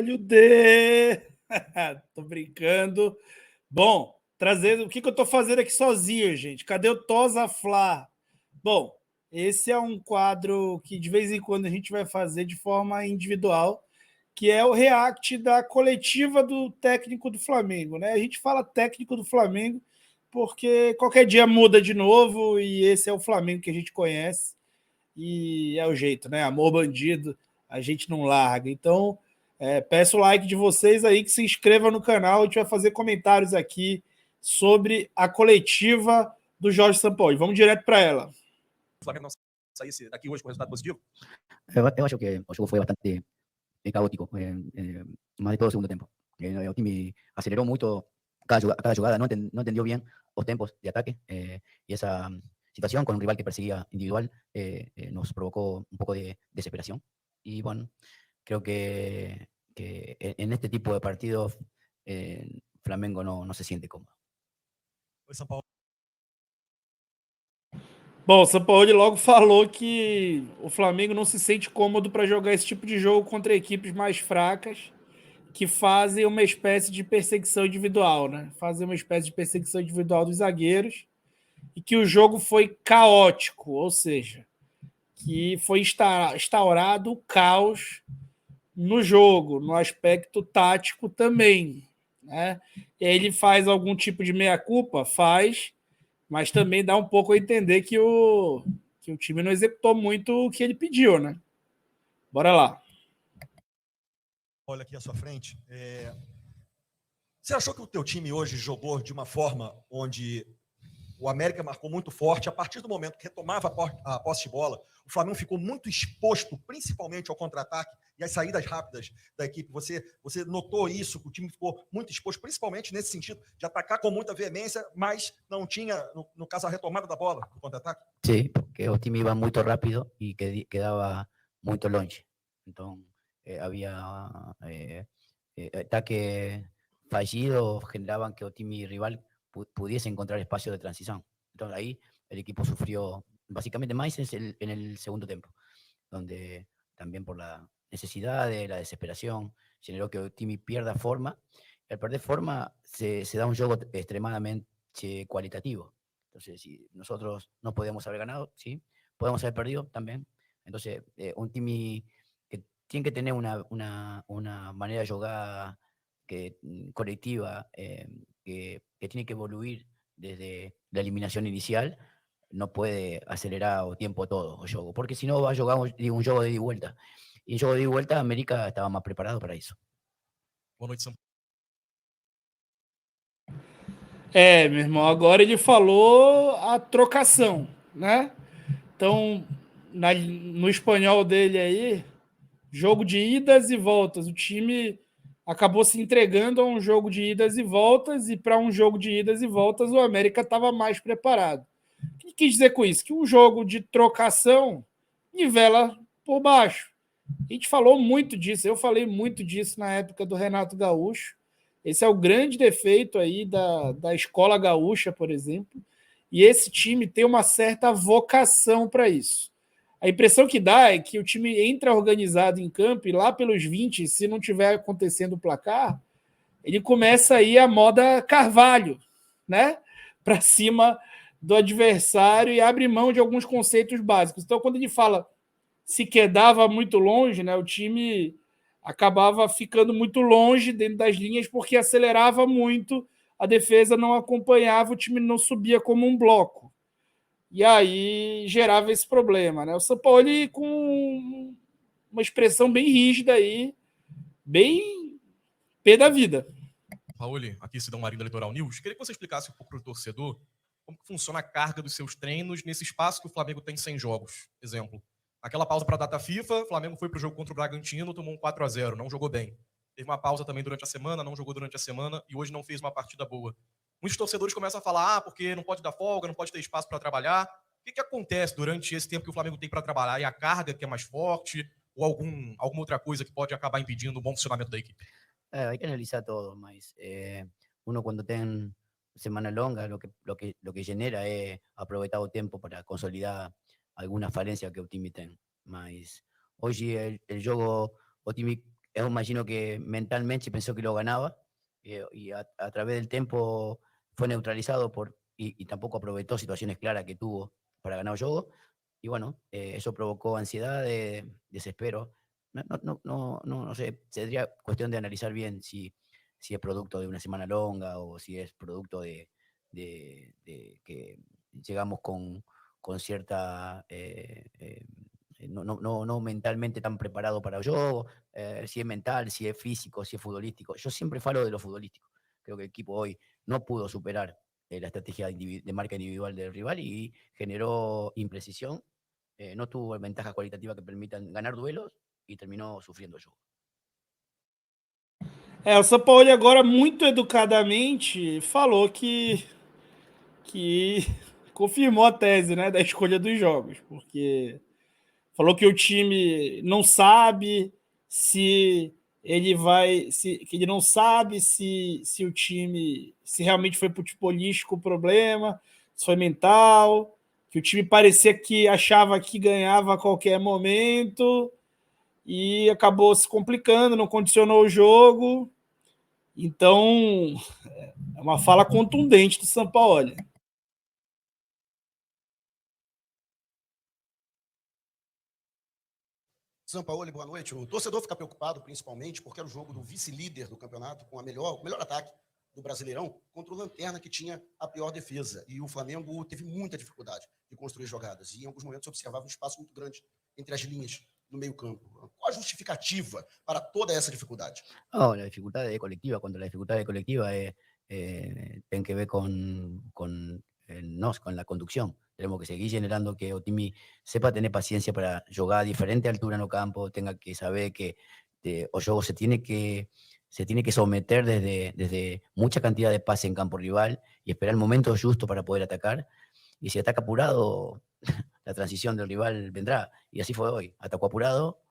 Olha o D! Tô brincando. Bom, trazendo. O que eu tô fazendo aqui sozinho, gente? Cadê o Tosa Flá? Bom, esse é um quadro que de vez em quando a gente vai fazer de forma individual, que é o react da coletiva do técnico do Flamengo, né? A gente fala técnico do Flamengo porque qualquer dia muda de novo e esse é o Flamengo que a gente conhece e é o jeito, né? Amor bandido, a gente não larga. Então, peço o like de vocês aí, que se inscreva no canal. A gente vai fazer comentários aqui sobre a coletiva do Jorge Sampaoli. Vamos direto para ela. O Flamengo não saísse daqui hoje com resultado positivo? Eu acho que o jogo foi bastante caótico, mais de todo o segundo tempo. O time acelerou muito cada jugada, no entendió bien los tempos de ataque, y esa situación con un rival que perseguía individual nos provocó un poco de desesperación. Y bueno, creo que en este tipo de partidos Flamengo no se siente cómodo. Foi São Paulo. Bom, o Sampaoli logo falou que o Flamengo não se sente cômodo para jogar esse tipo de jogo contra equipes mais fracas, que fazem uma espécie de perseguição individual, né? Fazem uma espécie de perseguição individual dos zagueiros e que o jogo foi caótico, ou seja, que foi instaurado o caos no jogo, no aspecto tático também, né? E aí ele faz algum tipo de meia-culpa? Faz, mas também dá um pouco a entender que o time não executou muito o que ele pediu, né? Bora lá. Olha aqui à sua frente. Você achou que o teu time hoje jogou de uma forma onde o América marcou muito forte? A partir do momento que retomava a posse de bola, o Flamengo ficou muito exposto, principalmente ao contra-ataque e às saídas rápidas da equipe. Você notou isso, que o time ficou muito exposto, principalmente nesse sentido, de atacar com muita veemência, mas não tinha, no caso, a retomada da bola, do contra-ataque? Sí, porque el time iba muy rápido y quedaba muy longe. Entonces, había ataques fallidos, generaban que el time rival pudiese encontrar espacio de transición. Entonces, ahí el equipo sufrió básicamente más en el segundo tiempo, donde también por la necesidad de la desesperación generó que el time pierda forma. Y al perder forma se da un juego extremadamente cualitativo. Entonces, si nosotros no podemos haber ganado, sí, podemos haber perdido también. Entonces, un time que tiene que tener una manera de jugar colectiva, que tiene que evoluir desde la eliminación inicial, no puede acelerar o tiempo todo o juego, porque si no va a jugar un juego de ida y vuelta. Y un juego de ida y vuelta, América estaba más preparado para eso. Boa noite, São Paulo. Meu irmão, agora ele falou a trocação, né? Então, no espanhol dele aí, jogo de idas e voltas. O time acabou se entregando a um jogo de idas e voltas, e para um jogo de idas e voltas, o América estava mais preparado. O que quis dizer com isso? Que um jogo de trocação nivela por baixo. A gente falou muito disso, eu falei muito disso na época do Renato Gaúcho. Esse é o grande defeito aí da escola gaúcha, por exemplo. E esse time tem uma certa vocação para isso. A impressão que dá é que o time entra organizado em campo e lá pelos 20, se não tiver acontecendo o placar, ele começa a ir a moda Carvalho, né? Para cima do adversário e abre mão de alguns conceitos básicos. Então, quando ele fala se quedava muito longe, né, o time acabava ficando muito longe dentro das linhas porque acelerava muito, a defesa não acompanhava, o time não subia como um bloco. E aí gerava esse problema, né? O Sampaoli com uma expressão bem rígida aí, bem pé da vida. Paoli, aqui se dá um Arena Litoral News. Queria que você explicasse um pouco para o torcedor como que funciona a carga dos seus treinos nesse espaço que o Flamengo tem 100 jogos. Exemplo, aquela pausa para a data FIFA, o Flamengo foi para o jogo contra o Bragantino, tomou um 4-0, não jogou bem. Teve uma pausa também durante a semana, não jogou durante a semana e hoje não fez uma partida boa. Muitos torcedores começam a falar, porque não pode dar folga, não pode ter espaço para trabalhar. O que acontece durante esse tempo que o Flamengo tem para trabalhar? E a carga que é mais forte ou alguma outra coisa que pode acabar impedindo o bom funcionamento da equipe? Hay que analizar todo, mas uno cuando tiene semana longa lo que genera es aprovechar el tiempo para consolidar alguna falencia que el time tiene. Mas hoy el juego, o time yo imagino que mentalmente pensó que lo ganaba y a través del tiempo fue neutralizado y tampoco aprovechó situaciones claras que tuvo para ganar el juego. Y bueno, eso provocó ansiedad, desespero. No sé, sería cuestión de analizar bien si es producto de una semana longa o si es producto de que llegamos con cierta... no mentalmente tan preparado para el juego, si es mental, si es físico, si es futbolístico. Yo siempre falo de lo futbolístico. Creo que el equipo hoy no pudo superar la estrategia de marca individual del rival y generó imprecisión. No tuvo ventajas cualitativas que permitan ganar duelos e terminou sofrendo o jogo. O São Paulo agora, muito educadamente, falou que confirmou a tese, né, da escolha dos jogos, porque falou que o time não sabe se ele vai, que ele não sabe se o time, se realmente foi futebolístico o problema, se foi mental, que o time parecia que achava que ganhava a qualquer momento e acabou se complicando, não condicionou o jogo. Então, é uma fala contundente do Sampaoli. Sampaoli, boa noite. O torcedor fica preocupado, principalmente, porque era o jogo do vice-líder do campeonato, com o melhor ataque do Brasileirão, contra o Lanterna, que tinha a pior defesa. E o Flamengo teve muita dificuldade de construir jogadas. E em alguns momentos observava um espaço muito grande entre as linhas no meio-campo. Qual a justificativa para toda essa dificuldade? Oh, la dificultad es colectiva. Cuando la dificultad es colectiva, tiene que ver con la conducción. Tenemos que seguir generando que Otimi sepa tener paciencia para jugar a diferente altura en el campo, tenga que saber que o juego se tiene que someter desde mucha cantidad de pase en campo rival y esperar el momento justo para poder atacar. Y si ataca apurado, la transición del rival vendrá. Y así fue hoy. Atacó apurado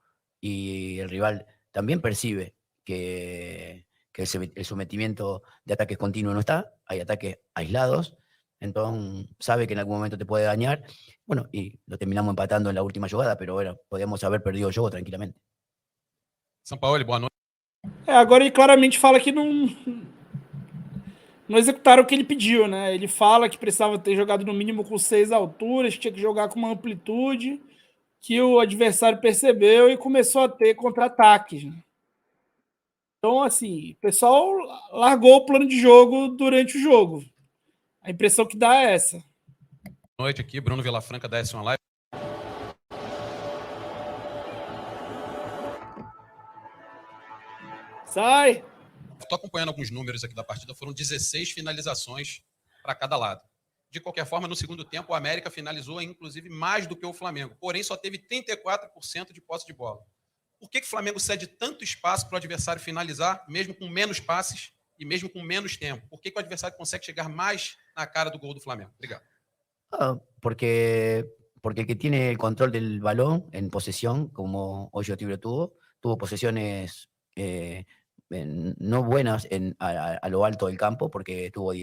y el rival también percibe que el sometimiento de ataques continuos no está, hay ataques aislados, entonces sabe que en algún momento te puede dañar. Bueno, y lo terminamos empatando en la última jugada, pero bueno, podíamos haber perdido el juego tranquilamente. Sampaoli, boa noite. Agora ele claramente fala que não executaram o que ele pediu, né? Ele fala que precisava ter jogado no mínimo com 6 alturas, tinha que jogar com uma amplitude, que o adversário percebeu e começou a ter contra-ataques. Né? Então, assim, o pessoal largou o plano de jogo durante o jogo. A impressão que dá é essa. Boa noite aqui, Bruno Vilafranca da S1 Live. Sai! Estou acompanhando alguns números aqui da partida, foram 16 finalizações para cada lado. De qualquer forma, no segundo tempo, o América finalizou, inclusive, mais do que o Flamengo. Porém, só teve 34% de posse de bola. Por que o Flamengo cede tanto espaço para o adversário finalizar, mesmo com menos passes e mesmo com menos tempo? Por que o adversário consegue chegar mais na cara do gol do Flamengo? Obrigado. Porque el que tiene el control del balón en posesión, como hoy Otibio tuvo posesiones no buenas a lo alto del campo, porque tuvo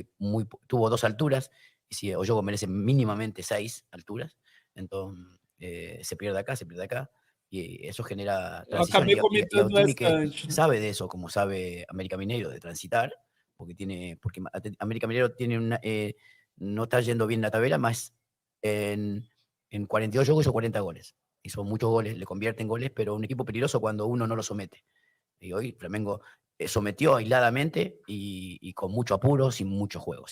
2 alturas, y si Oyogo merece mínimamente 6 alturas, entonces se pierde acá, y eso genera transición. Acabei comentando bastante. Sabe de eso, como sabe América Mineiro, de transitar, porque América Mineiro no está yendo bien la tabla, más en 42 juegos hizo 40 goles. Hizo muchos goles, le convierten goles, pero un equipo peligroso cuando uno no lo somete. Y hoy Flamengo sometió aisladamente y con mucho apuro, sin mucho juego.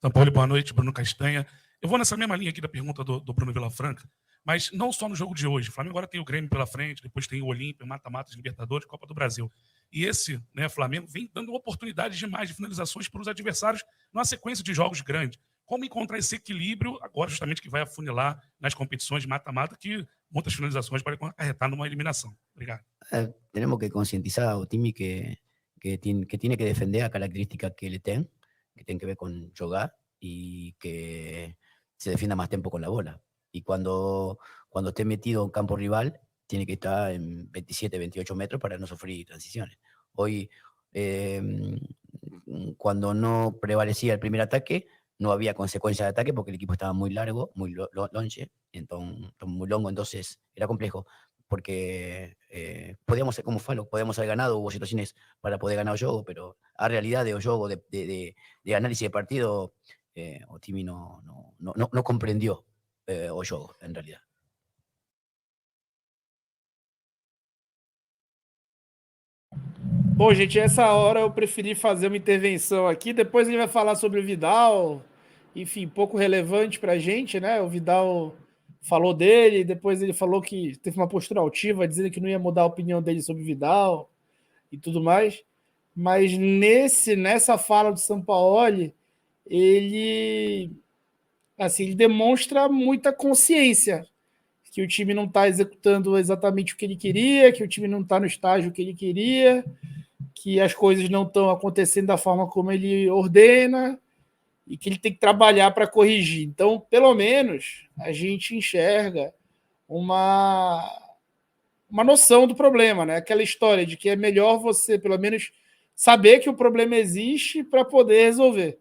Sampaoli, boa noite, Bruno Castanha. Eu vou nessa mesma linha aqui da pergunta do Bruno Vilafranca, mas não só no jogo de hoje. O Flamengo agora tem o Grêmio pela frente, depois tem o Olímpia, mata-mata de Libertadores, Copa do Brasil. E esse, né, Flamengo vem dando oportunidades demais de finalizações para os adversários numa sequência de jogos grandes. Como encontrar esse equilíbrio, agora justamente que vai afunilar nas competições de mata-mata, que muitas finalizações podem acarretar numa eliminação. Obrigado. Tenemos que concientizar a Otimi que tiene que defender a característica que le tiene que ver con jugar y que se defienda más tiempo con la bola. Y cuando esté metido en campo rival, tiene que estar en 27, 28 metros para no sufrir transiciones. Hoy, cuando no prevalecía el primer ataque, no había consecuencia de ataque porque el equipo estaba muy largo, muy longe, entonces muy longo, entonces era complejo. porque podíamos, como falo, podíamos haber ganado, hubo situaciones para poder ganar el juego, pero a realidad del juego de análisis de partido, o time no comprendió o juego, en realidad. Bom, gente, essa hora eu preferi fazer uma intervenção aqui. Depois ele vai falar sobre o Vidal, enfim, pouco relevante para a gente, né? O Vidal falou dele, depois ele falou que teve uma postura altiva, dizendo que não ia mudar a opinião dele sobre o Vidal e tudo mais. Mas nessa fala do Sampaoli, ele demonstra muita consciência que o time não está executando exatamente o que ele queria, que o time não está no estágio que ele queria, que as coisas não estão acontecendo da forma como ele ordena e que ele tem que trabalhar para corrigir. Então, pelo menos, a gente enxerga uma noção do problema, né? Aquela história de que é melhor você, pelo menos, saber que o problema existe para poder resolver.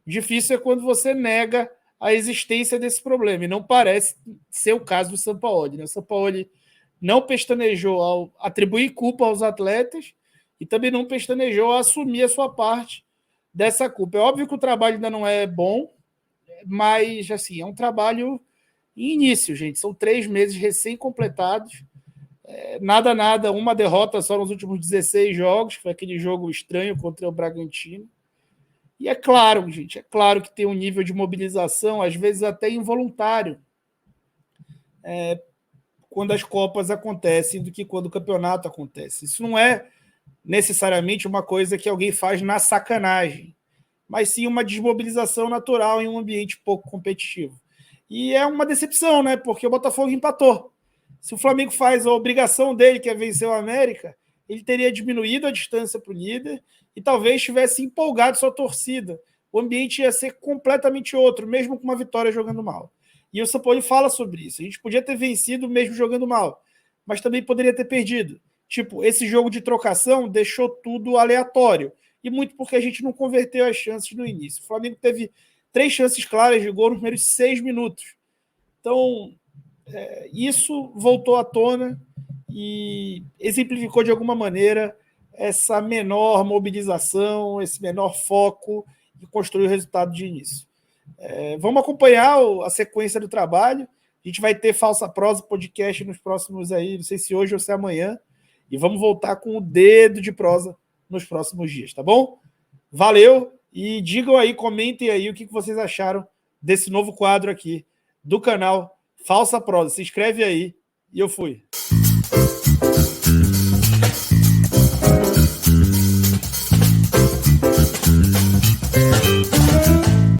Difícil é quando você nega a existência desse problema, e não parece ser o caso do Sampaoli, né? O Sampaoli não pestanejou ao atribuir culpa aos atletas e também não pestanejou a assumir a sua parte dessa culpa. É óbvio que o trabalho ainda não é bom, mas assim, é um trabalho em início, gente. São 3 meses recém-completados. Nada, uma derrota só nos últimos 16 jogos, que foi aquele jogo estranho contra o Bragantino. E é claro, gente, é claro que tem um nível de mobilização, às vezes até involuntário, quando as Copas acontecem do que quando o campeonato acontece. Isso não é necessariamente uma coisa que alguém faz na sacanagem, mas sim uma desmobilização natural em um ambiente pouco competitivo. E é uma decepção, né? Porque o Botafogo empatou. Se o Flamengo faz a obrigação dele, que é vencer o América, ele teria diminuído a distância para o líder e talvez tivesse empolgado sua torcida. O ambiente ia ser completamente outro, mesmo com uma vitória jogando mal. E o Sampaoli fala sobre isso. A gente podia ter vencido mesmo jogando mal, mas também poderia ter perdido. Tipo, esse jogo de trocação deixou tudo aleatório. E muito porque a gente não converteu as chances no início. O Flamengo teve 3 chances claras de gol nos primeiros 6 minutos. Então, isso voltou à tona e exemplificou de alguma maneira essa menor mobilização, esse menor foco e construir o resultado de início. Vamos acompanhar a sequência do trabalho. A gente vai ter Falsa Prosa podcast nos próximos aí, não sei se hoje ou se amanhã, e vamos voltar com o dedo de prosa nos próximos dias, tá bom? Valeu, e digam aí, comentem aí o que vocês acharam desse novo quadro aqui do canal Falsa Prosa. Se inscreve aí e eu fui.